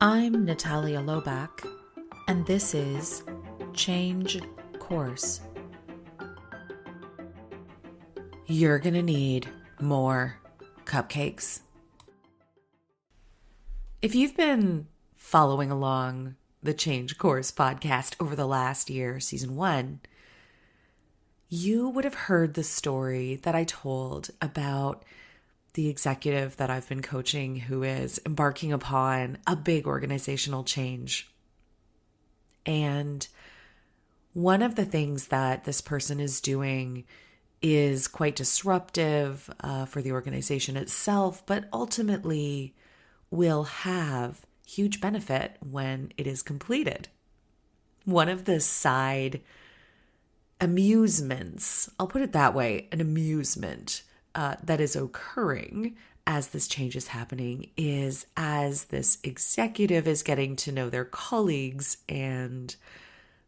I'm Natalia Lobach, and this is Change Course. You're gonna need more cupcakes. If you've been following along the Change Course podcast over the last year, season 1, you would have heard the story that I told about the executive that I've been coaching who is embarking upon a big organizational change. And one of the things that this person is doing is quite disruptive for the organization itself, but ultimately will have huge benefit when it is completed. One of the side amusements, I'll put it that way, an amusement that is occurring as this change is happening is as this executive is getting to know their colleagues and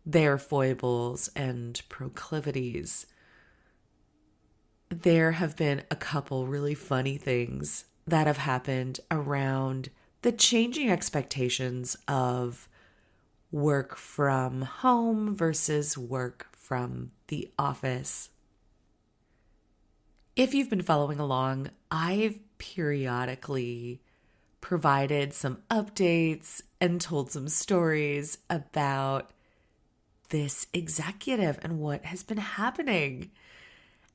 their foibles and proclivities. There have been a couple really funny things that have happened around the changing expectations of work from home versus work from the office. If you've been following along, I've periodically provided some updates and told some stories about this executive and what has been happening.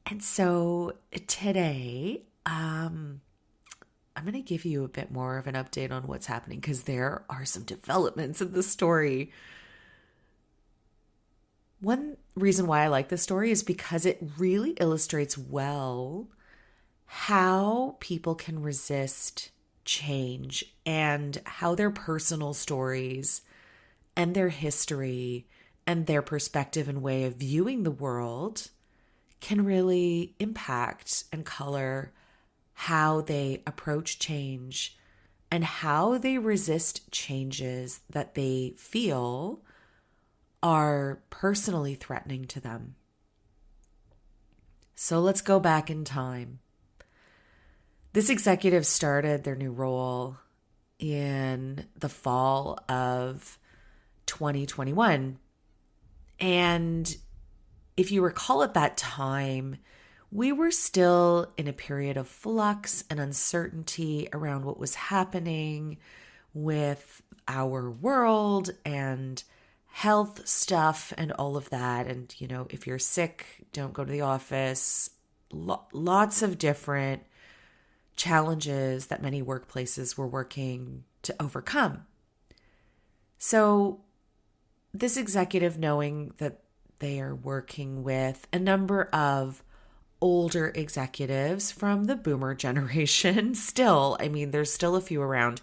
And so today, I'm going to give you a bit more of an update on what's happening because there are some developments in the story. One reason why I like this story is because it really illustrates well how people can resist change and how their personal stories and their history and their perspective and way of viewing the world can really impact and color how they approach change and how they resist changes that they feel are personally threatening to them. So let's go back in time. This executive started their new role in the fall of 2021. And if you recall at that time, we were still in a period of flux and uncertainty around what was happening with our world and health stuff and all of that. And, if you're sick, don't go to the office. Lots of different challenges that many workplaces were working to overcome. So this executive, knowing that they are working with a number of older executives from the boomer generation, there's still a few around.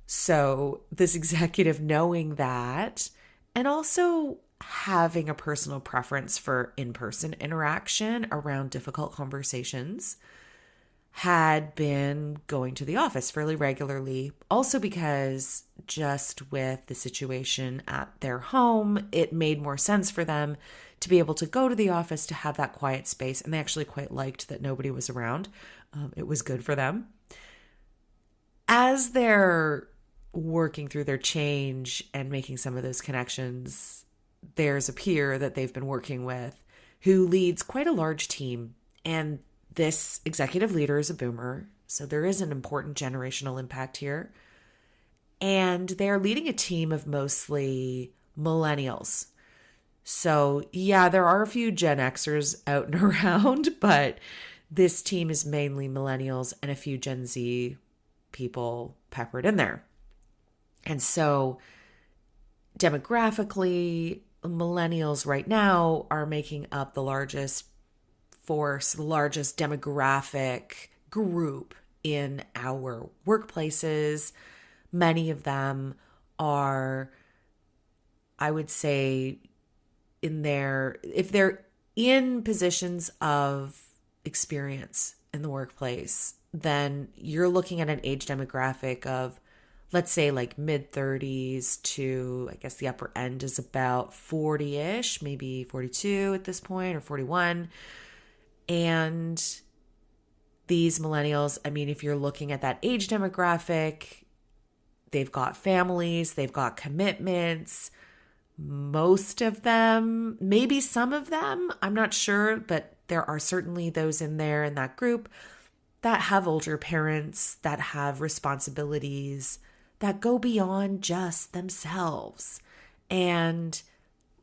So this executive knowing that, and also having a personal preference for in-person interaction around difficult conversations, had been going to the office fairly regularly. Also because just with the situation at their home, it made more sense for them to be able to go to the office to have that quiet space. And they actually quite liked that nobody was around. It was good for them. As they're working through their change and making some of those connections, there's a peer that they've been working with who leads quite a large team. And this executive leader is a boomer, so there is an important generational impact here. And they're leading a team of mostly millennials. So yeah, there are a few Gen Xers out and around, but this team is mainly millennials and a few Gen Z people peppered in there. And so demographically, millennials right now are making up the largest force, the largest demographic group in our workplaces. Many of them are, I would say, if they're in positions of experience in the workplace, then you're looking at an age demographic of, let's say, like mid-30s to, I guess the upper end is about 40-ish, maybe 42 at this point, or 41. And these millennials, if you're looking at that age demographic, They've got families, they've got commitments. Most of them, maybe some of them, I'm not sure, but there are certainly those in there in that group that have older parents, that have responsibilities that go beyond just themselves. And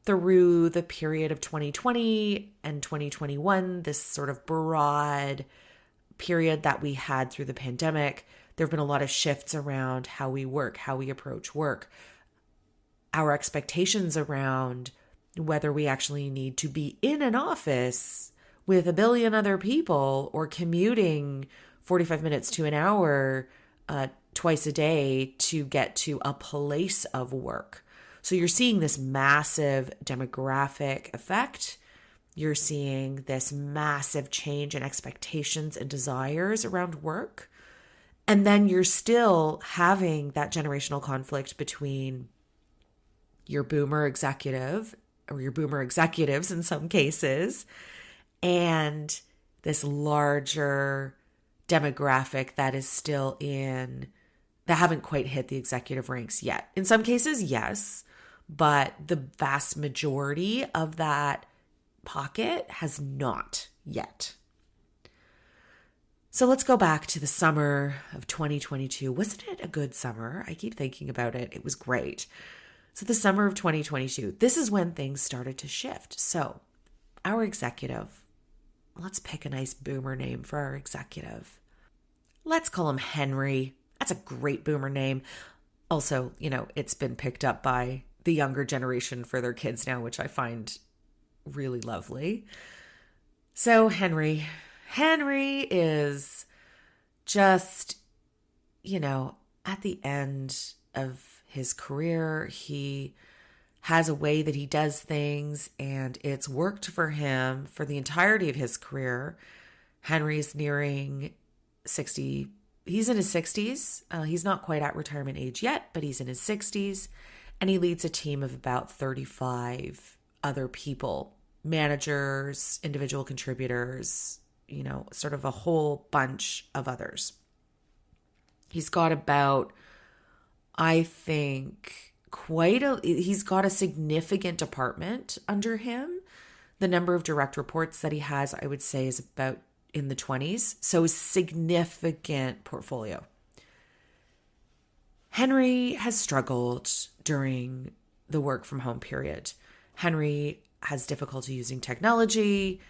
through the period of 2020 and 2021, this sort of broad period that we had through the pandemic, there have been a lot of shifts around how we work, how we approach work, our expectations around whether we actually need to be in an office with a billion other people or commuting 45 minutes to an hour twice a day to get to a place of work. So you're seeing this massive demographic effect. You're seeing this massive change in expectations and desires around work. And then you're still having that generational conflict between your boomer executive or your boomer executives in some cases and this larger demographic that is still that haven't quite hit the executive ranks yet. In some cases, yes, but the vast majority of that pocket has not yet. So let's go back to the summer of 2022. Wasn't it a good summer? I keep thinking about it. It was great. So the summer of 2022, this is when things started to shift. So our executive, let's pick a nice boomer name for our executive. Let's call him Henry. That's a great boomer name. Also, it's been picked up by the younger generation for their kids now, which I find really lovely. So Henry is just, at the end of his career, he has a way that he does things and it's worked for him for the entirety of his career. Henry's nearing 60. He's in his 60s. He's not quite at retirement age yet, but he's in his 60s and he leads a team of about 35 other people, managers, individual contributors, sort of a whole bunch of others. He's got about, I think, he's got a significant department under him. The number of direct reports that he has, I would say, is about in the 20s. So a significant portfolio. Henry has struggled during the work from home period. Henry has difficulty using technology,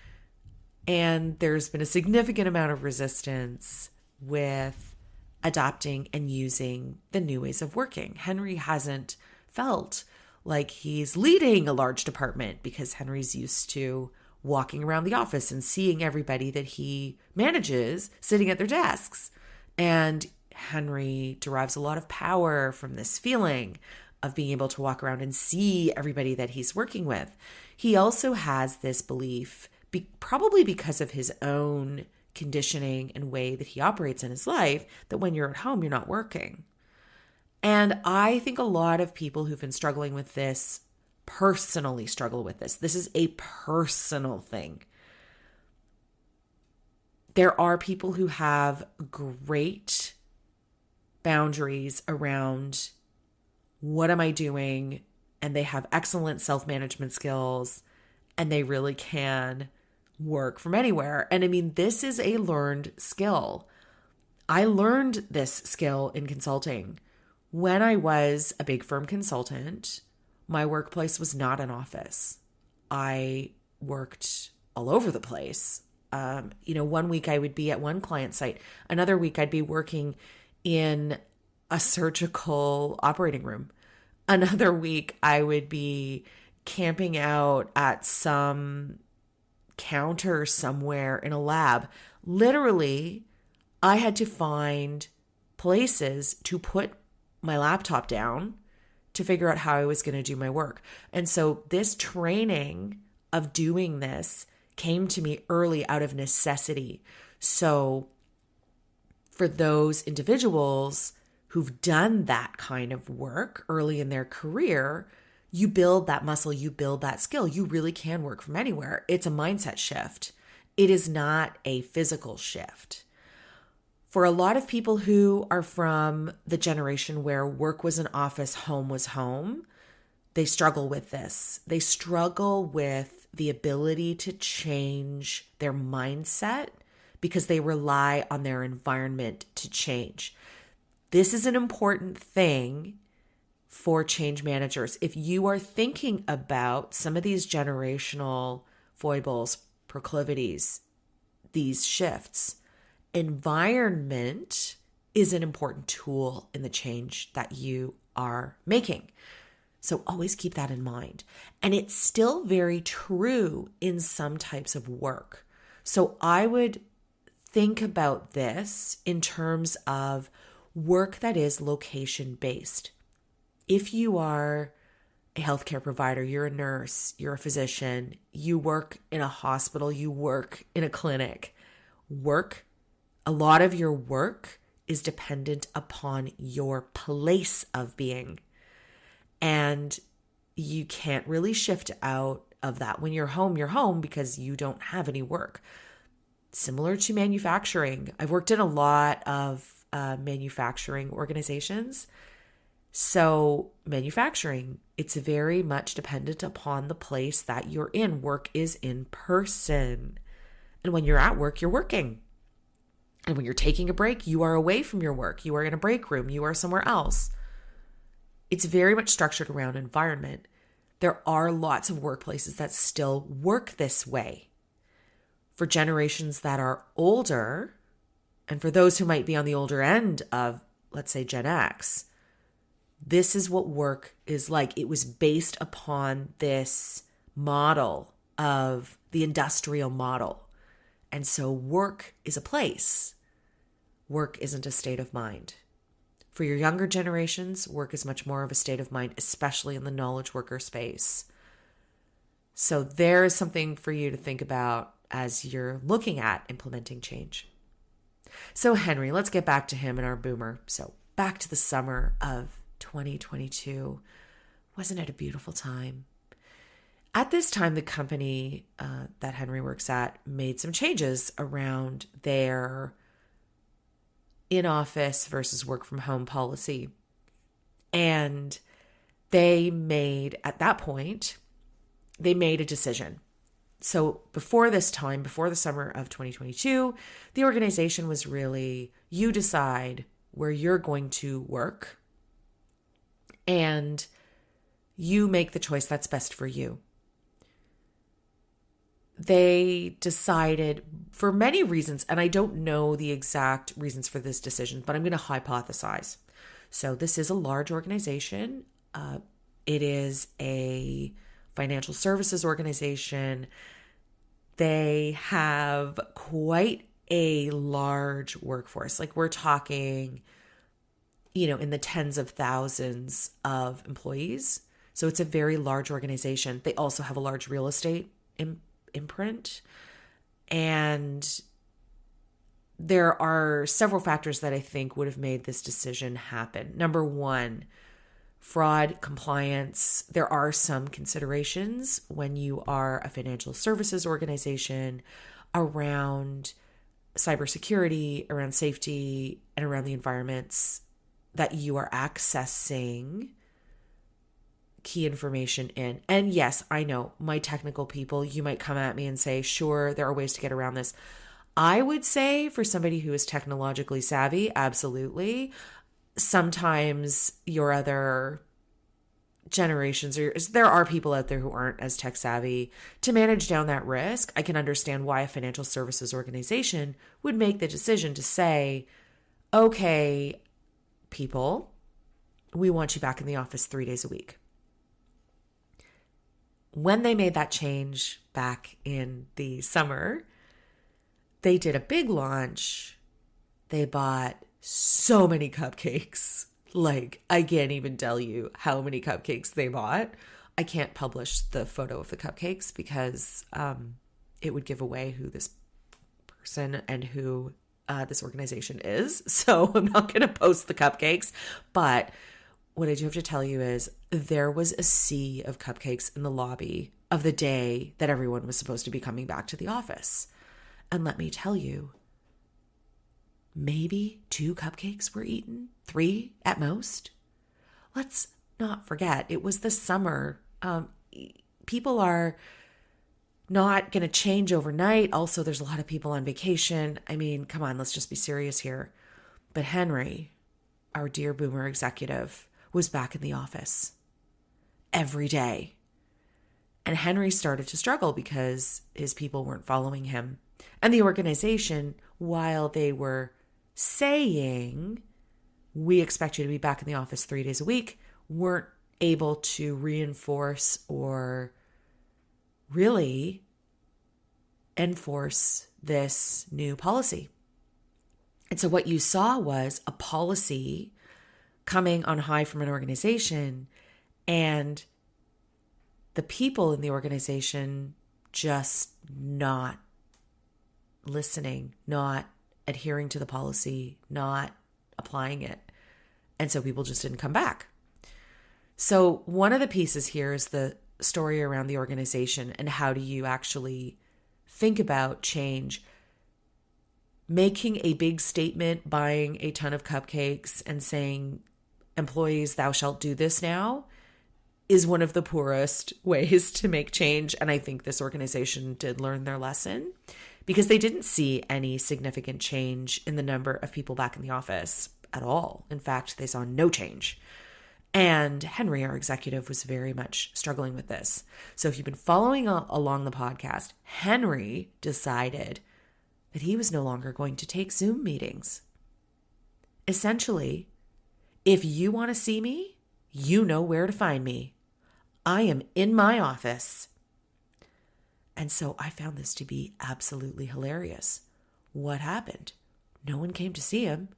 and there's been a significant amount of resistance with adopting and using the new ways of working. Henry hasn't felt like he's leading a large department because Henry's used to walking around the office and seeing everybody that he manages sitting at their desks. And Henry derives a lot of power from this feeling of being able to walk around and see everybody that he's working with. He also has this belief, probably because of his own conditioning and way that he operates in his life, that when you're at home, you're not working. And I think a lot of people who've been struggling with this personally struggle with this. This is a personal thing. There are people who have great boundaries around what am I doing, and they have excellent self-management skills, and they really can work from anywhere. And I mean, this is a learned skill. I learned this skill in consulting. When I was a big firm consultant, my workplace was not an office. I worked all over the place. 1 week I would be at one client site. Another week I'd be working in a surgical operating room. Another week I would be camping out at some counter somewhere in a lab. Literally, I had to find places to put my laptop down to figure out how I was going to do my work. And so this training of doing this came to me early out of necessity. So for those individuals who've done that kind of work early in their career, you build that muscle, you build that skill. You really can work from anywhere. It's a mindset shift. It is not a physical shift. For a lot of people who are from the generation where work was an office, home was home, they struggle with this. They struggle with the ability to change their mindset because they rely on their environment to change. This is an important thing for change managers. If you are thinking about some of these generational foibles, proclivities, these shifts, environment is an important tool in the change that you are making. So always keep that in mind. And it's still very true in some types of work. So I would think about this in terms of work that is location-based. If you are a healthcare provider, you're a nurse, you're a physician, you work in a hospital, you work in a clinic, a lot of your work is dependent upon your place of being. And you can't really shift out of that. When you're home because you don't have any work. Similar to manufacturing. I've worked in a lot of manufacturing organizations. So manufacturing, it's very much dependent upon the place that you're in. Work is in person. And when you're at work, you're working. And when you're taking a break, you are away from your work. You are in a break room. You are somewhere else. It's very much structured around environment. There are lots of workplaces that still work this way. For generations that are older, and for those who might be on the older end of, let's say, Gen X, this is what work is like. It was based upon this model of the industrial model. And so work is a place. Work isn't a state of mind. For your younger generations, work is much more of a state of mind, especially in the knowledge worker space. So there is something for you to think about as you're looking at implementing change. So Henry, let's get back to him and our boomer. So back to the summer of 2022. Wasn't it a beautiful time? At this time, the company that Henry works at made some changes around their in-office versus work from home policy. And at that point, they made a decision. So before this time, before the summer of 2022, the organization was really, you decide where you're going to work and you make the choice that's best for you. They decided for many reasons, and I don't know the exact reasons for this decision, but I'm going to hypothesize. So this is a large organization. It is a financial services organization. They have quite a large workforce. Like we're talking, in the tens of thousands of employees. So it's a very large organization. They also have a large real estate imprint. And there are several factors that I think would have made this decision happen. Number one, fraud, compliance. There are some considerations when you are a financial services organization around cybersecurity, around safety, and around the environments that you are accessing key information in. And yes, I know my technical people, you might come at me and say, sure, there are ways to get around this. I would say for somebody who is technologically savvy, absolutely. Sometimes your other generations, there are people out there who aren't as tech savvy. To manage down that risk, I can understand why a financial services organization would make the decision to say, okay, people, we want you back in the office 3 days a week. When they made that change back in the summer, they did a big launch. They bought so many cupcakes. Like, I can't even tell you how many cupcakes they bought. I can't publish the photo of the cupcakes because it would give away who this person and who this organization is. So I'm not going to post the cupcakes. But what I do have to tell you is there was a sea of cupcakes in the lobby of the day that everyone was supposed to be coming back to the office. And let me tell you, maybe 2 cupcakes were eaten, 3 at most. Let's not forget, it was the summer. People are not going to change overnight. Also, there's a lot of people on vacation. I mean, come on, let's just be serious here. But Henry, our dear boomer executive, was back in the office every day. And Henry started to struggle because his people weren't following him. And the organization, while they were saying, we expect you to be back in the office 3 days a week, weren't able to reinforce or really enforce this new policy. And so what you saw was a policy coming on high from an organization, and the people in the organization just not listening, not adhering to the policy, not applying it. And so people just didn't come back. So one of the pieces here is the story around the organization and how do you actually think about change. Making a big statement, buying a ton of cupcakes and saying, employees, thou shalt do this now, is one of the poorest ways to make change. And I think this organization did learn their lesson because they didn't see any significant change in the number of people back in the office at all. In fact, they saw no change. And Henry, our executive, was very much struggling with this. So if you've been following along the podcast, Henry decided that he was no longer going to take Zoom meetings. Essentially, if you want to see me, you know where to find me. I am in my office. And so I found this to be absolutely hilarious. What happened? No one came to see him.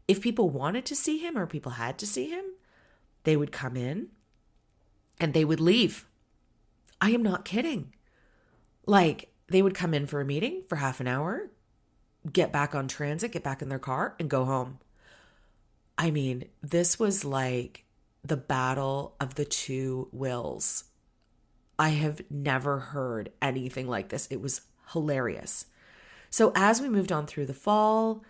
If people wanted to see him or people had to see him, they would come in and they would leave. I am not kidding. Like, they would come in for a meeting for half an hour, get back on transit, get back in their car, and go home. I mean, this was like the battle of the two wills. I have never heard anything like this. It was hilarious. So as we moved on through the fall,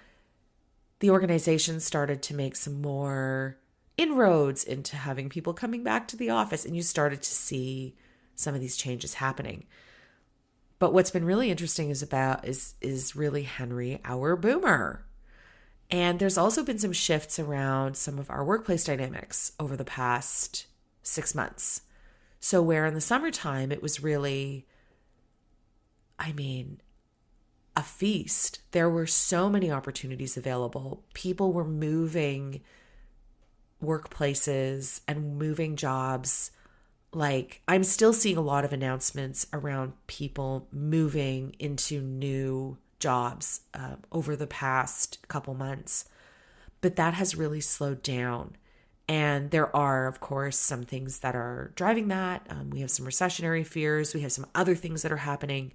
the organization started to make some more inroads into having people coming back to the office, and you started to see some of these changes happening. But what's been really interesting is really Henry, our boomer. And there's also been some shifts around some of our workplace dynamics over the past 6 months. So where in the summertime, it was really, a feast. There were so many opportunities available. People were moving workplaces and moving jobs. Like, I'm still seeing a lot of announcements around people moving into new jobs over the past couple months. But that has really slowed down. And there are, of course, some things that are driving that. We have some recessionary fears. We have some other things that are happening.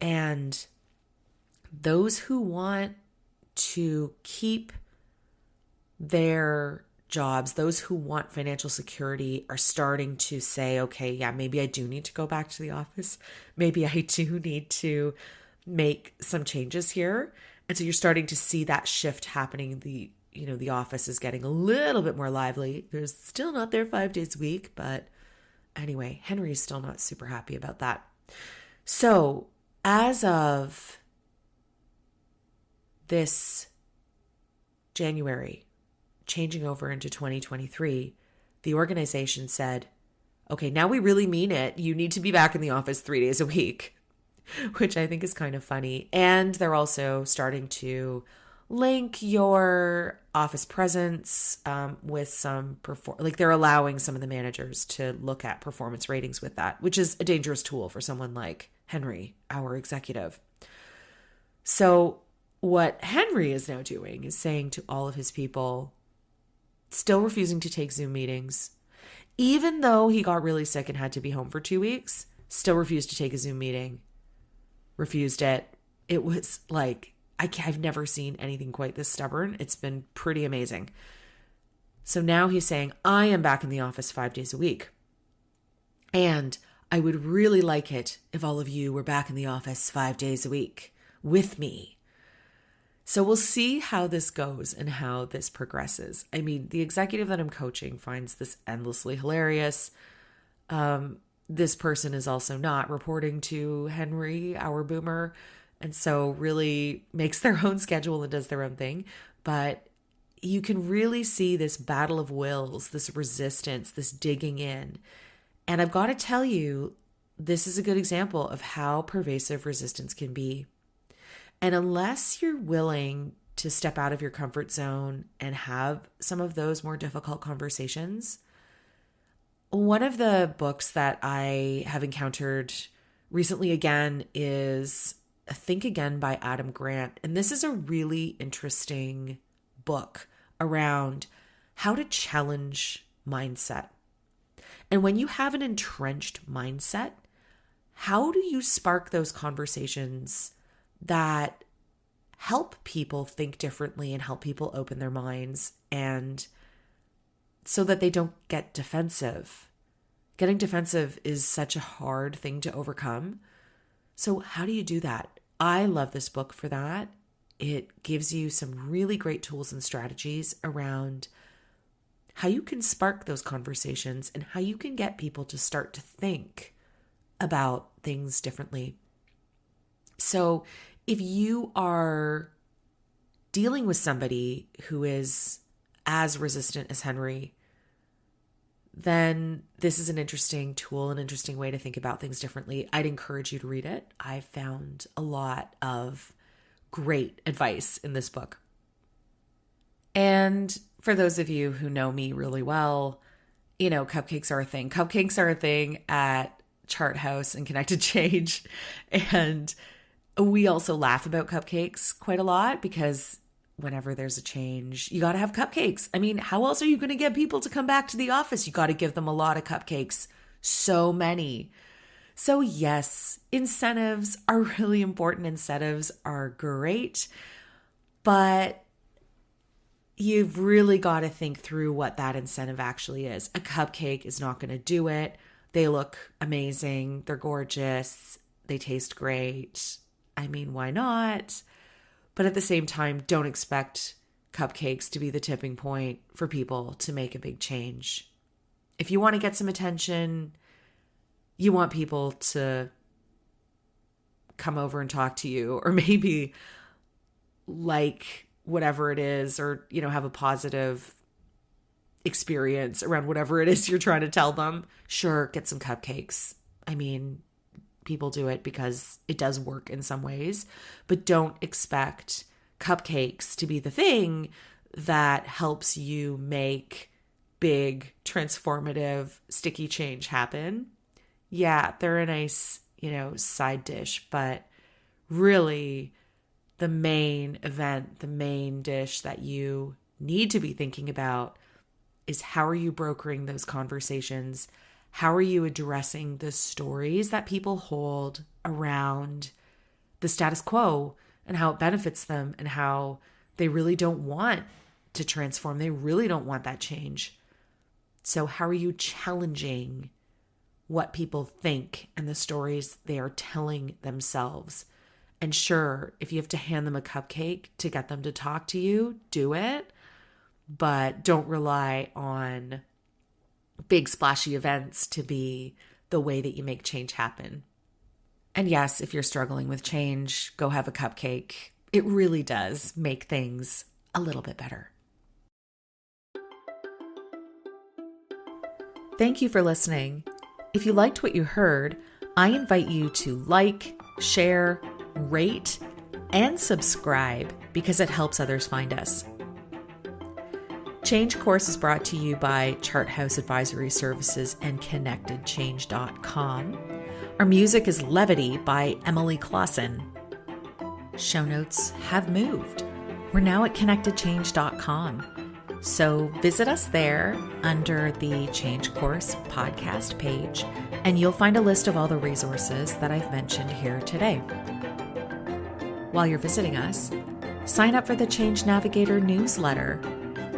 And those who want to keep their jobs, those who want financial security, are starting to say, okay, yeah, maybe I do need to go back to the office. Maybe I do need to make some changes here. And so you're starting to see that shift happening. The office is getting a little bit more lively. There's still not there 5 days a week, but anyway, Henry's still not super happy about that. So as of this January, changing over into 2023, the organization said, okay, now we really mean it. You need to be back in the office 3 days a week, which I think is kind of funny. And they're also starting to link your office presence with some they're allowing some of the managers to look at performance ratings with that, which is a dangerous tool for someone like Henry, our executive. So what Henry is now doing is saying to all of his people, still refusing to take Zoom meetings, even though he got really sick and had to be home for 2 weeks, still refused to take a Zoom meeting. Refused it. It was like, I've never seen anything quite this stubborn. It's been pretty amazing. So now he's saying, I am back in the office 5 days a week. And I would really like it if all of you were back in the office 5 days a week with me. So we'll see how this goes and how this progresses. I mean, the executive that I'm coaching finds this endlessly hilarious. This person is also not reporting to Henry, our boomer, and so really makes their own schedule and does their own thing. But you can really see this battle of wills, this resistance, this digging in. And I've got to tell you, this is a good example of how pervasive resistance can be. And unless you're willing to step out of your comfort zone and have some of those more difficult conversations, one of the books that I have encountered recently again is Think Again by Adam Grant. And this is a really interesting book around how to challenge mindset. And when you have an entrenched mindset, how do you spark those conversations that help people think differently and help people open their minds, and so that they don't get defensive? Getting defensive is such a hard thing to overcome. So how do you do that? I love this book for that. It gives you some really great tools and strategies around how you can spark those conversations and how you can get people to start to think about things differently. So if you are dealing with somebody who is as resistant as Henry, then this is an interesting tool, an interesting way to think about things differently. I'd encourage you to read it. I found a lot of great advice in this book. And for those of you who know me really well, you know, cupcakes are a thing. Cupcakes are a thing at Chart House and Connected Change. And we also laugh about cupcakes quite a lot because whenever there's a change, you got to have cupcakes. I mean, how else are you going to get people to come back to the office? You got to give them a lot of cupcakes. So many. So yes, incentives are really important. Incentives are great, but you've really got to think through what that incentive actually is. A cupcake is not going to do it. They look amazing. They're gorgeous. They taste great. I mean, why not? But at the same time, don't expect cupcakes to be the tipping point for people to make a big change. If you want to get some attention, you want people to come over and talk to you, or maybe like whatever it is, or, you know, have a positive experience around whatever it is you're trying to tell them. Sure, get some cupcakes. I mean, people do it because it does work in some ways, but don't expect cupcakes to be the thing that helps you make big, transformative, sticky change happen. Yeah, they're a nice, you know, side dish, but really the main event, the main dish that you need to be thinking about is how are you brokering those conversations? How are you addressing the stories that people hold around the status quo and how it benefits them and how they really don't want to transform? They really don't want that change. So how are you challenging what people think and the stories they are telling themselves? And sure, if you have to hand them a cupcake to get them to talk to you, do it. But don't rely on big splashy events to be the way that you make change happen. And yes, if you're struggling with change, go have a cupcake. It really does make things a little bit better. Thank you for listening. If you liked what you heard, I invite you to like, share, rate, and subscribe because it helps others find us. Change Course is brought to you by Chart House Advisory Services and ConnectedChange.com. Our music is Levity by Emily Clausen. Show notes have moved. We're now at ConnectedChange.com. So visit us there under the Change Course podcast page, and you'll find a list of all the resources that I've mentioned here today. While you're visiting us, sign up for the Change Navigator newsletter.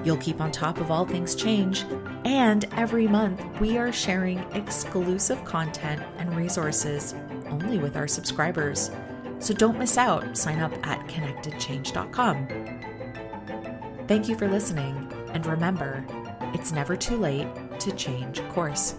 You'll keep on top of all things change, and every month we are sharing exclusive content and resources only with our subscribers. So don't miss out. Sign up at connectedchange.com. Thank you for listening, and remember, it's never too late to change course.